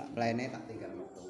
Plene tak tinggal metu.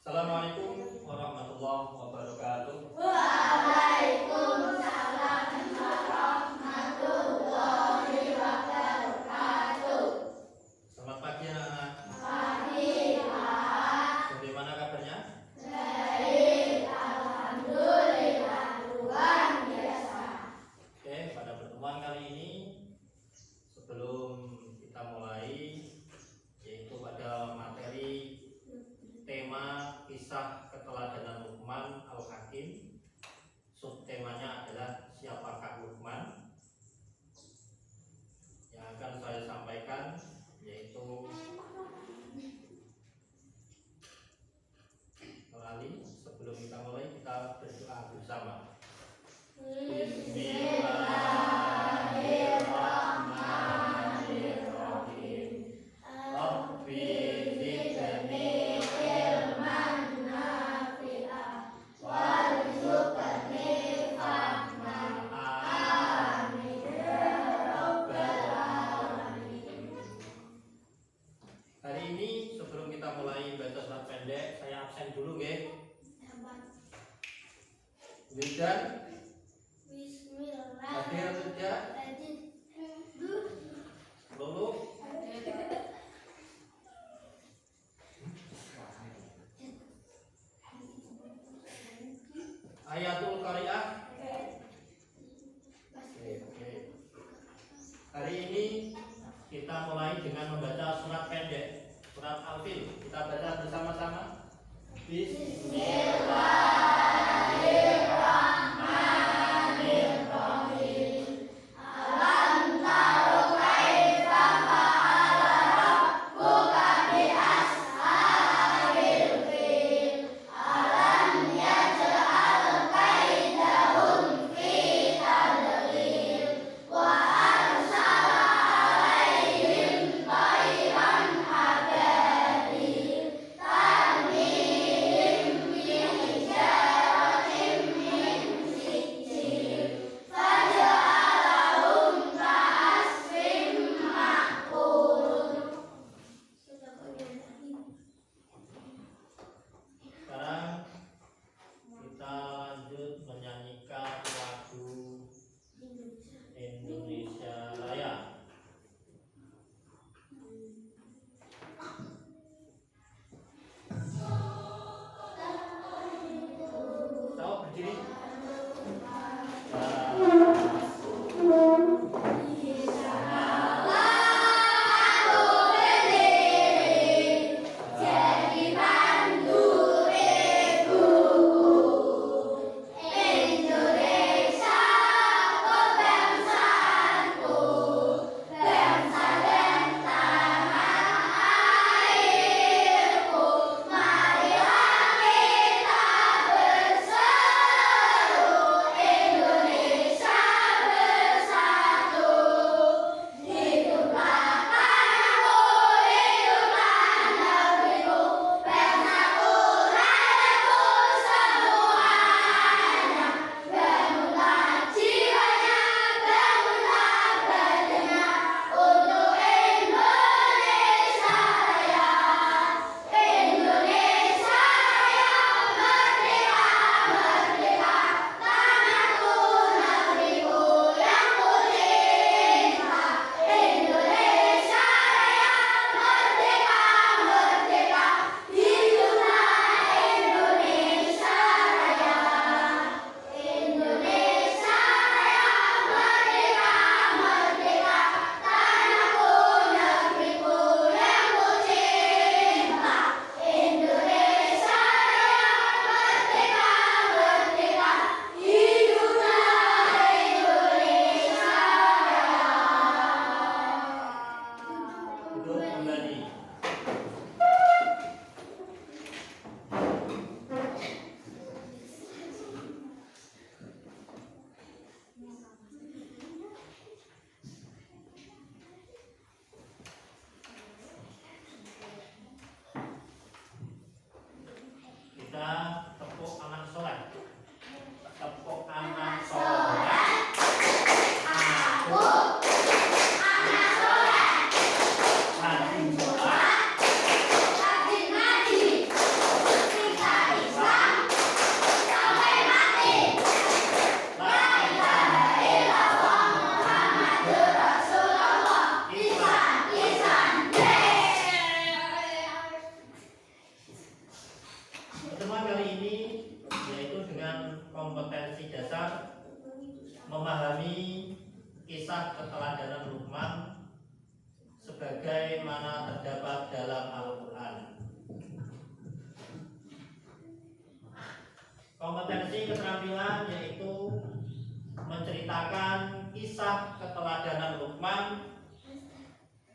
Assalamualaikum warahmatullahi wabarakatuh. Waalaikumsalam warahmatullahi wabarakatuh. Selamat pagi anak-anak. Pagi, Pak. Bagaimana kabarnya? Baik, alhamdulillah luar biasa. Oke, pada pertemuan kali ini sebelum kita mulai, yaitu pada materi tema kisah keteladanan Luqman Al-Hakim. Subtemanya adalah siapakah Luqman. Yang akan saya sampaikan yaitu Morali. Sebelum kita mulai, kita berdoa bersama. Bismillahirrahmanirrahim. Rabbi zidni ilman nafi'ah warzuqni fahman. Amin ya rabbal alamin. Hari ini sebelum kita mulai baca surat pendek, saya absen dulu, nggih. Wildan, Bismillah. hadir tidak? Lulu, Ayatul Qari'ah. Oke. Hari ini kita mulai dengan membaca surat pendek, surat Al-Fil. Kita baca bersama-sama. Bismillahirrahmanirrahim. Alam taro kaifa fa'ala rabbuka bi ashabil fil. Alam yaj'al kaidahum fi tadlil. Wa arsala alaihim tayran ababil. Tarmihim kisah keteladanan Luqman sebagaimana terdapat dalam Al-Quran. Kompetensi keterampilan yaitu menceritakan kisah keteladanan Luqman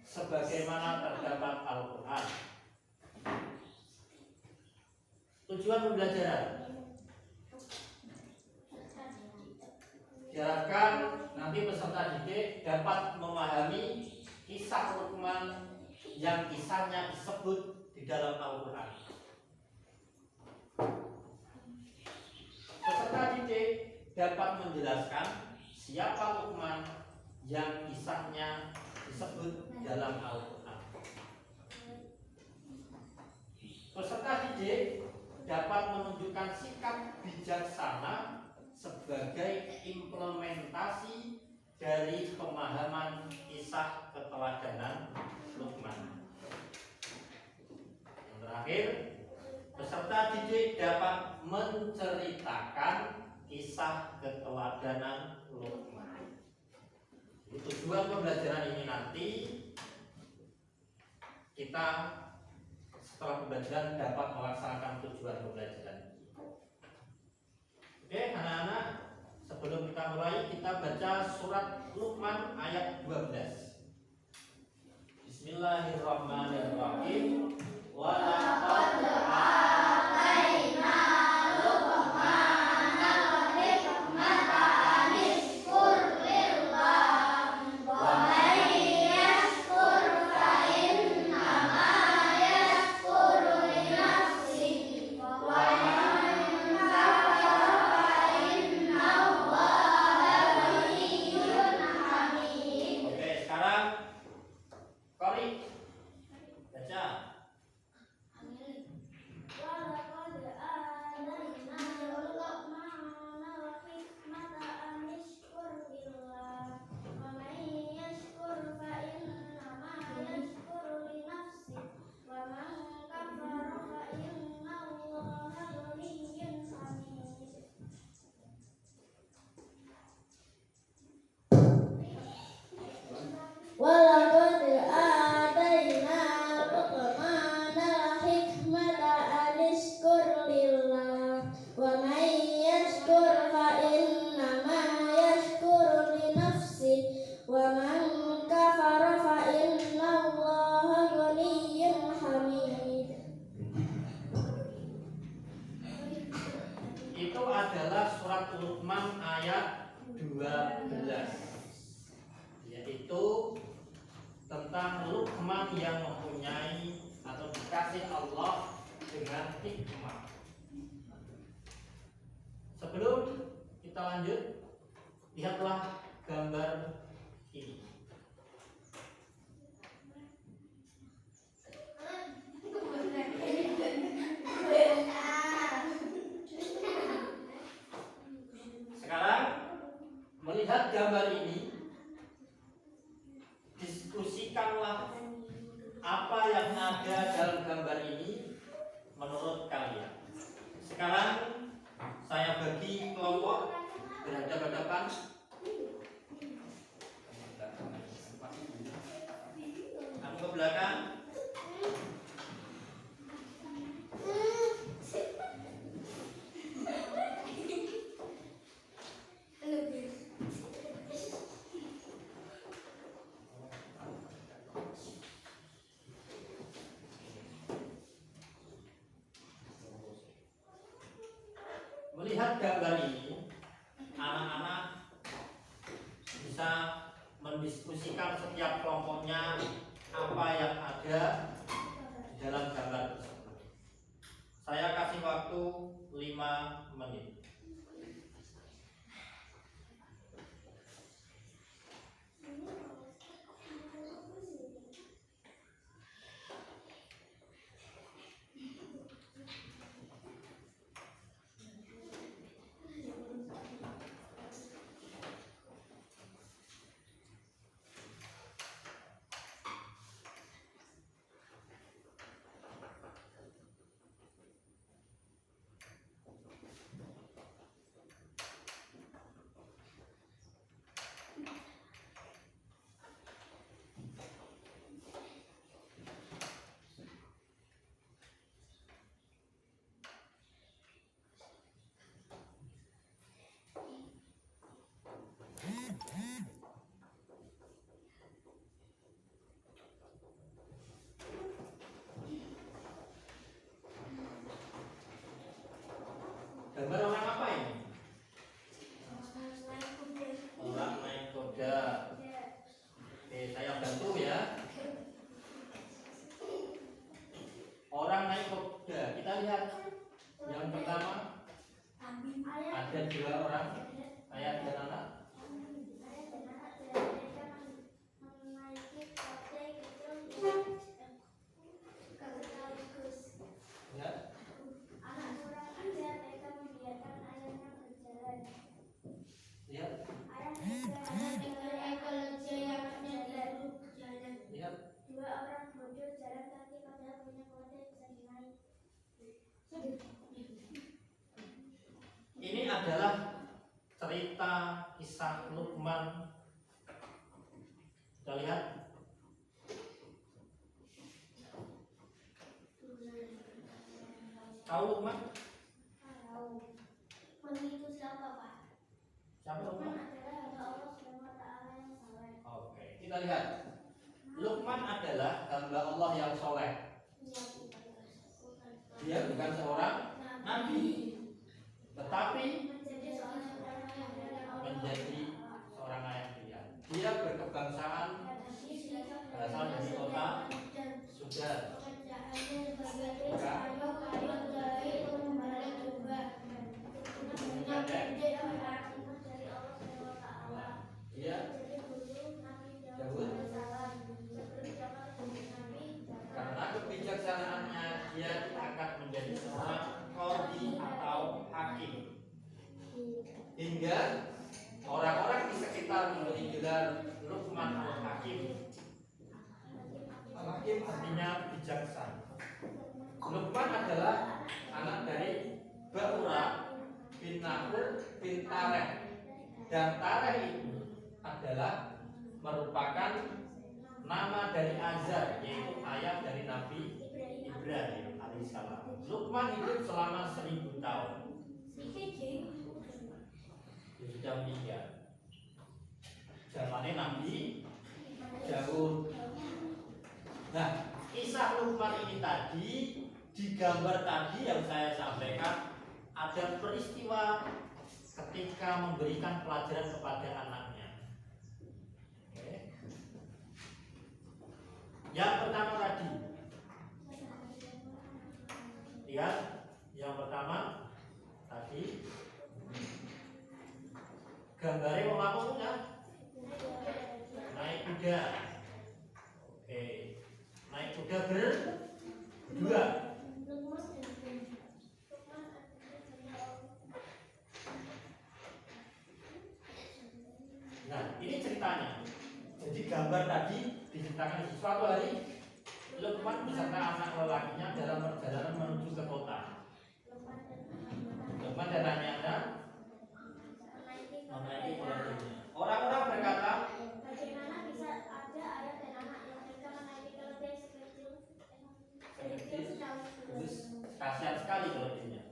sebagaimana terdapat Al-Quran. Tujuan pembelajaran diharapkan nanti peserta didik dapat memahami kisah Luqman yang kisahnya disebut di dalam Al-Quran. Peserta didik dapat menjelaskan siapa Luqman yang kisahnya disebut dalam Al-Quran. Peserta didik dapat menunjukkan sikap bijaksana sebagai implementasi dari pemahaman kisah keteladanan Luqman. Yang terakhir, peserta didik dapat menceritakan kisah keteladanan Luqman. Tujuan pembelajaran ini nanti kita setelah pembelajaran dapat melaksanakan tujuan pembelajaran. Oke, anak-anak, sebelum kita mulai kita baca surat Luqman ayat 12. Bismillahirrahmanirrahim. Wa laqad ataina Luqmanal hikmata an ishkur lillah wa man yashkur fa innama yashkuru li nafsihi wa man kafara fa inna Allaha ghaniyyun hamid. Oke, sekarang Qori baca. Walaqad ataina Luqmanal hikmata an ishkur lillah wa man yashkur fa innama yashkuru li nafsihi wa man kafara fa inna Allaha ghaniyyun hamid. Itu adalah surat Luqman ayat 12, yaitu tentang Luqman yang mempunyai atau dikasih Allah dengan hikmah. Sebelum kita lanjut, lihatlah gambar ini. Sekarang melihat gambar ini, diskusikanlah apa yang ada dalam gambar ini menurut kalian. Sekarang saya bagi kelompok berhadapan-hadapan. Kamu ke belakang. Melihat gambar ini, anak-anak bisa mendiskusikan setiap kelompoknya apa yang ada di dalam gambar tersebut. Saya kasih waktu 5 menit. Gambar orang apa ini? Orang naik kuda. Oke, saya bantu ya. Orang naik kuda. Kita lihat yang pertama ada 2 orang ayah dan anak. Ya. Lihat. Lihat. Dua orang bodoh jalan kaki padahal punya kuda bisa dinaik. Ini adalah cerita kisah Luqman. Kita lihat. Tahu Luqman? Itu siapa, Pak? Siapa Luqman? Adalah hamba Allah SWT yang saleh. Oke, kita lihat. Luqman adalah hamba Allah yang soleh. Dia bukan seorang nabi, tetapi menjadi seorang ayah dia. Dia berkebangsaan berasal dari kota Sudan. Dia Daud. Karena kebijaksanaannya dia akan menjadi seorang qadhi atau hakim. Hingga orang-orang di sekitar memberi gelar Luqman al-Hakim. Al-Hakim artinya bijaksana. Luqman adalah anak dari Ba'ura bin Nahur bin Tareh. Dan Tareh itu adalah merupakan nama dari Azar, yaitu ayah dari Nabi Ibrahim alaihissalam. Luqman hidup selama 1000 tahun. Sudah meninggal. Zamannya Nabi Daud. Nah, kisah Luqman ini tadi, digambar tadi yang saya sampaikan, ada peristiwa ketika memberikan pelajaran kepada anaknya. Oke. Yang pertama tadi, lihat, yang pertama tadi gambarnya mau apa punya? Naik kuda. Oke, naik kuda berdua. Nah, ini ceritanya. Jadi gambar tadi diceritakan di suatu hari Luqman beserta anak lelakinya dalam perjalanan menuju ke kota. Luqman dan anaknya menaiki keledainya. Orang-orang berkata, bagaimana bisa ada ayah dan anak yang mereka menaiki keledai sekecil terus kasihan sekali keledainya.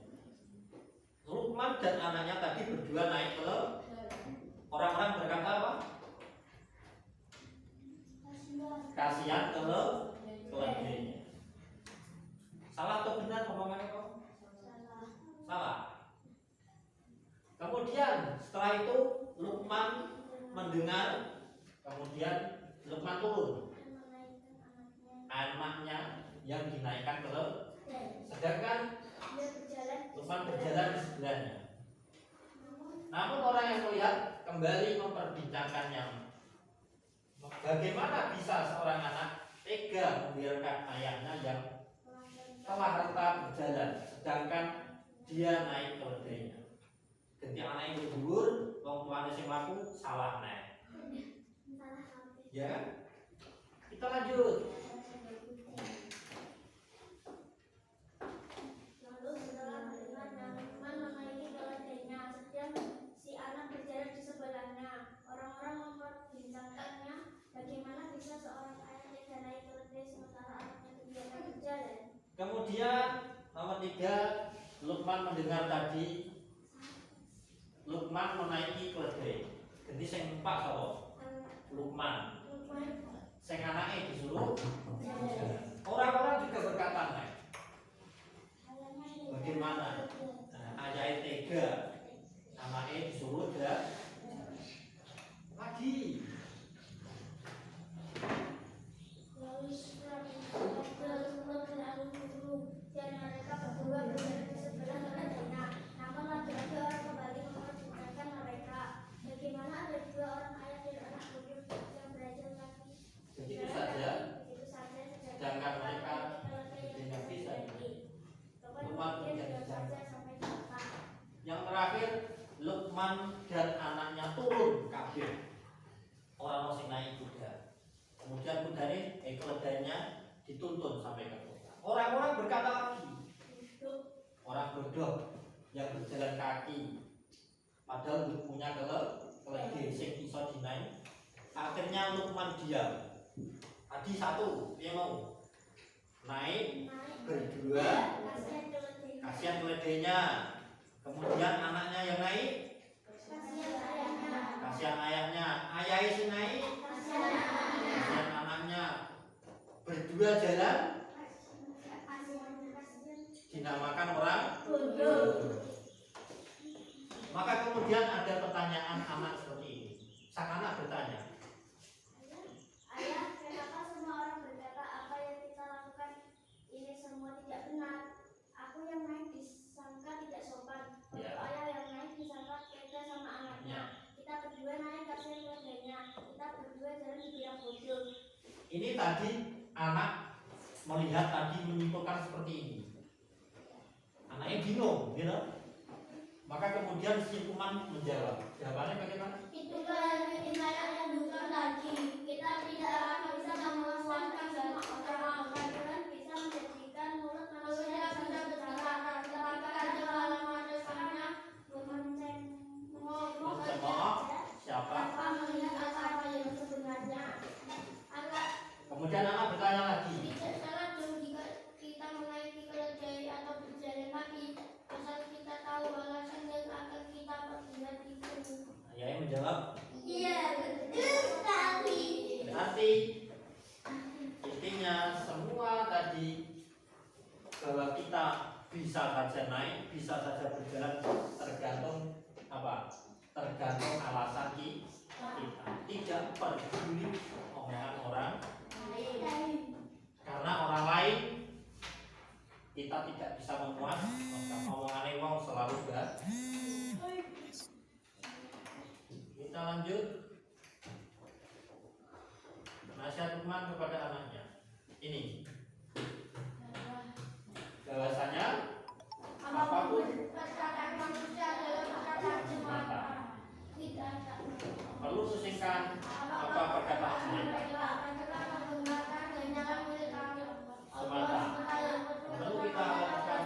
Luqman dan anaknya tadi berdua naik ke. Orang-orang berkata apa? Kasihan keledainya. Salah atau benar omongannya kok? Salah. Kemudian setelah itu Luqman mendengar, kemudian Luqman turun. Anaknya yang dinaikkan ke, sedangkan Luqman berjalan di sebelahnya. Namun orang yang melihat kembali memperbincangkannya. Bagaimana bisa seorang anak tega membiarkan ayahnya yang telah renta berjalan, sedangkan dia naik keledainya. Ketika anak itu gugur, wong tuane sing laku salah naik. Ya kan? Kita lanjut. Lalu setelah mendengar Luqman menaiki keledainya, sedang si anak berjalan di sebelahnya. Orang-orang memperbincangkannya, bagaimana bisa seorang ayah tega naik keledai sementara anaknya kebiasaan berjalan. Kemudian nomor 3, Luqman mendengar tadi Luqman menaiki keledai. Jadi sing numpak sapa? Luqman. Sing anake disuruh jalan. Orang-orang juga berkata, "Bagaimana?" Nah, ayahnya tega, anaknya disuruh lagi. Lalu berlalu guru dan mereka berdua berada di sebelah keledainya. Namun lagi-lagi orang kembali memperdengarkan mereka. Bagaimana ada dua orang ayah dan anak bungsu yang berjalan kaki. Begitu saja. Sedangkan mereka tidak bisa. Lukman menjadi janda. Yang terakhir, Lukman dan anaknya turun kabeh. Orang masih naik kuda. Kemudian keledainya dituntun sampai ke kota. Orang-orang berkata lagi, orang bodoh yang berjalan kaki, padahal punya keledai sing iso dinaik. Akhirnya Lukman diam. Tadi satu, dia mau naik berdua, kasihan keledainya. Kemudian anaknya yang naik, kasihan ayahnya. Ayahnya si naik, kasihan anaknya. Berdua jalan, dinamakan orang bodoh. Maka kemudian ada pertanyaan anak seperti ini. Sang anak bertanya, Ayah, kenapa semua orang berkata apa yang kita lakukan ini semua tidak benar? Aku yang naik disangka tidak sopan. Ya. Ayah yang naik disangka tega sama anaknya. Kita berdua naik kasihan keledainya. Kita berdua jalan dibilang bodoh. ini tadi anak melihat tadi menyimpulkan seperti ini. Anaknya bingung, gitu. Maka kemudian si Lukman menjawab. Jawabannya bagaimana? Itu saya yang bukan lagi. Kita tidak akan bisa memuaskan semua orang. Dan bisa menjadikan mulut manusia bisa berbicara. Tetapi ada alamat-alamatnya Mencemooh siapa? tanpa melihat apa yang sebenarnya. Kemudian anak bertanya lagi. Tidak salah dong jika kita menaiki keledai atau berjalan kaki. Asal kita tahu alasan yang akan kita perbuat itu. Ayahnya menjawab, Iya, betul sekali. berarti intinya semua tadi bahwa kita bisa saja naik, bisa saja berjalan, tergantung apa? Tergantung alasan kita. Tidak peduli omongan orang, karena orang lain kita tidak bisa memuas. Omongannya wong selalu baik. Kita lanjut. Nasihat Lukman kepada anaknya. Ini bahwasanya apapun perkataan manusia adalah perkataan semata. Tidak ada. perlu pusingkan apa perkataan mereka semata. Perlu kita lakukan.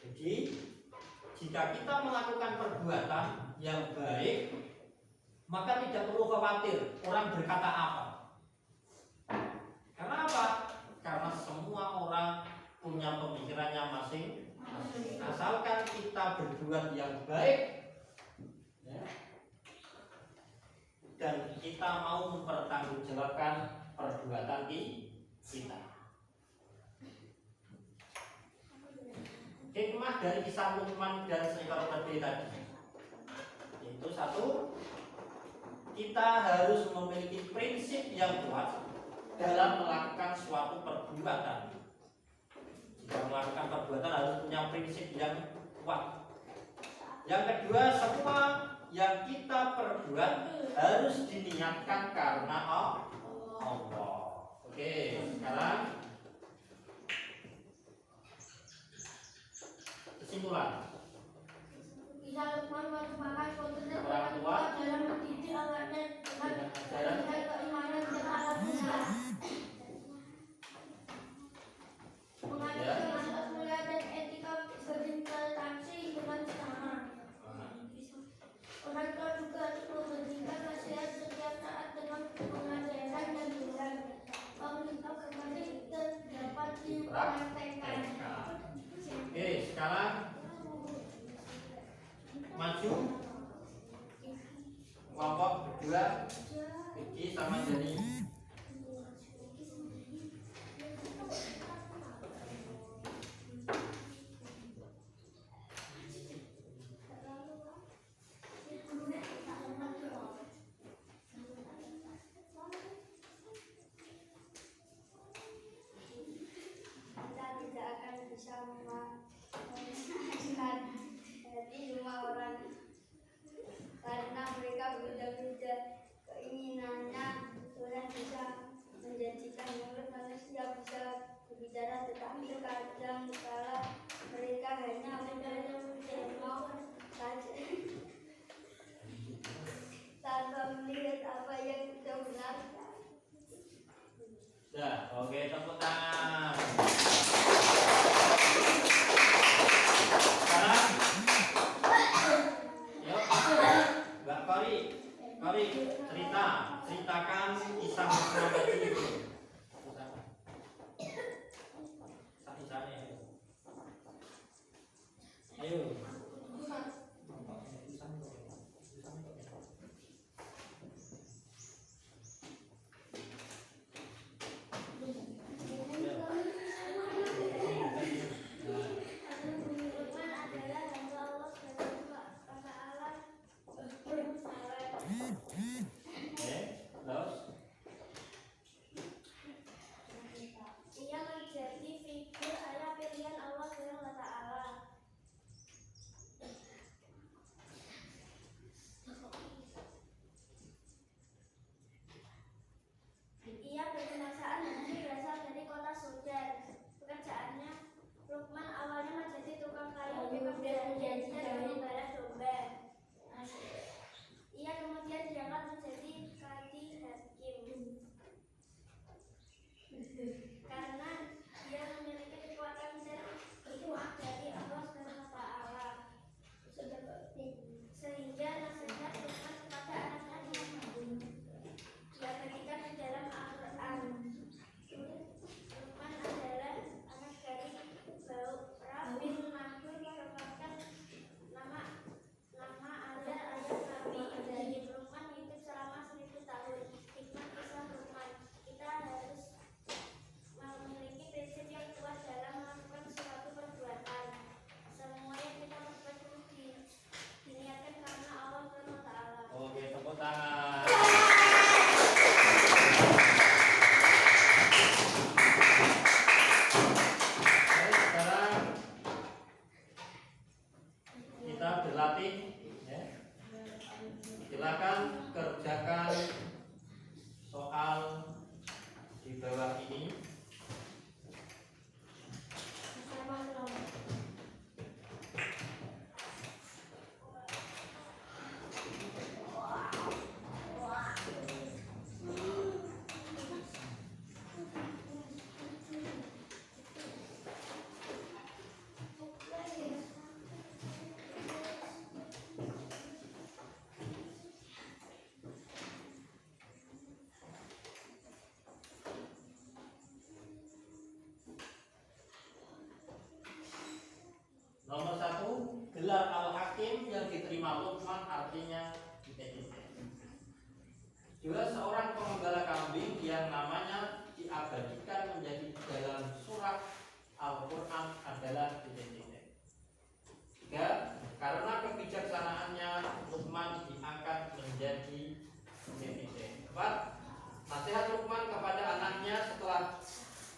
Jadi jika kita melakukan perbuatan yang baik, maka tidak perlu khawatir orang berkata apa. Karena apa? Karena semua orang punya pemikirannya masing-masing. Asalkan kita berbuat yang baik, ya, dan kita mau mempertanggungjawabkan perbuatan kita. Hikmah dari kisah Lukman dan seekor keledai tadi, yaitu satu, kita harus memiliki prinsip yang kuat dalam melakukan suatu perbuatan. Jika melakukan perbuatan harus punya prinsip yang kuat. Yang kedua, semua yang kita perbuat harus diniatkan karena Allah. Oke, sekarang kesimpulan. Bisa Lukman merupakan kontribusi Orang tua dalam mendidik anaknya dengan ajaran keimanan dan akhlak mulia. Mengajari akhlak mulia dan etika berinteraksi dengan sesama. Orang tua juga harus memberikan nasihat setiap saat dengan pengajaran yang benar. Pemerintah kembali dapat dipraktekkan. Oke, sekarang maju kelompok berdua, Vicky sama Jenny. Topik cerita, ceritakan kisah masa kecil itu. Ayo. Lukman adalah hamba Allah Subhanahu wa Ta'ala yang saleh. Terus Ia menjadi figur ayah pilihan Allah Subhanahu wa Ta'ala. Ia berkebangsaan Yahudi berasal dari kota Sudan. Pekerjaannya, Lukman awalnya menjadi tukang kayu di perjanjian dan pengembala domba. Ia kemudian diangkat menjadi kadi hakim karena dia memiliki kekuatan dan hikmah dari Allah Subhanahu wa Ta'ala, sehingga nasihat Lukman kepada anak-anaknya dia bagikan di dalam Al-Quran. Lukman adalah anak dari Baura bin Mahdur, merupakan nama ada ayah Nabi Ibrahim. Lukman hidup selama 1000 tahun. Hikmah kisah Lukman: kita harus memiliki prinsip yang kuat dalam melakukan suatu perbuatan. Semua yang kita lakukan diniatkan karena Allah Subhanahu wa Ta'ala. oke, tepuk tangan. Baik, sekarang kita berlatih ya. Silakan kerjakan soal di bawah ini. Nomor 1, gelar Al-Hakim yang diterima Lukman artinya titik-titik. 2, seorang pengembala kambing yang namanya diabadikan menjadi dalam surat Al-Quran adalah titik-titik. 3, karena kebijaksanaannya Lukman diangkat menjadi titik-titik. 4, nasihat Lukman kepada anaknya setelah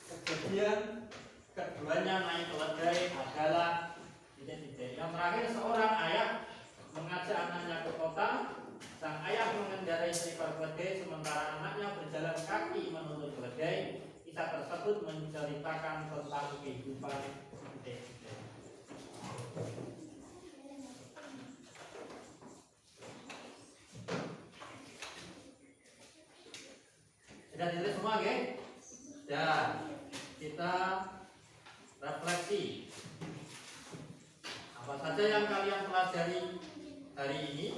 kejadian keduanya naik keledai adalah titik-titik. Yang terakhir, seorang ayah mengajak anaknya ke kota. Sang ayah mengendarai seekor keledai sementara anaknya berjalan kaki menuntut keledai. Kisah tersebut menceritakan tentang kehidupan titik-titik. Sudah ditulis semua, geng? Dan kita refleksi apa saja yang kalian pelajari hari ini.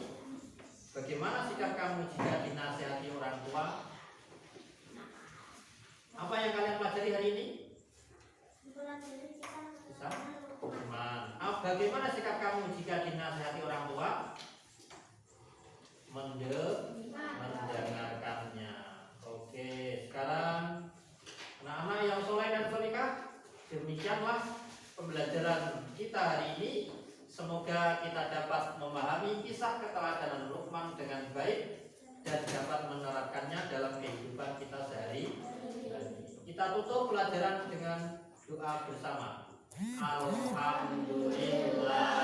Bagaimana sikap kamu jika dinasihati orang tua? Apa yang kalian pelajari hari ini? Bisa? Lukman. Bagaimana sikap kamu jika dinasihati orang tua? Mendengarkannya. Oke, sekarang anak-anak yang soleh dan solikah, demikianlah pembelajaran kita hari ini. Semoga kita dapat memahami kisah keteladanan Lukman dengan baik dan dapat menerapkannya dalam kehidupan kita sehari-hari. Kita tutup pelajaran dengan doa bersama. Alhamdulillah.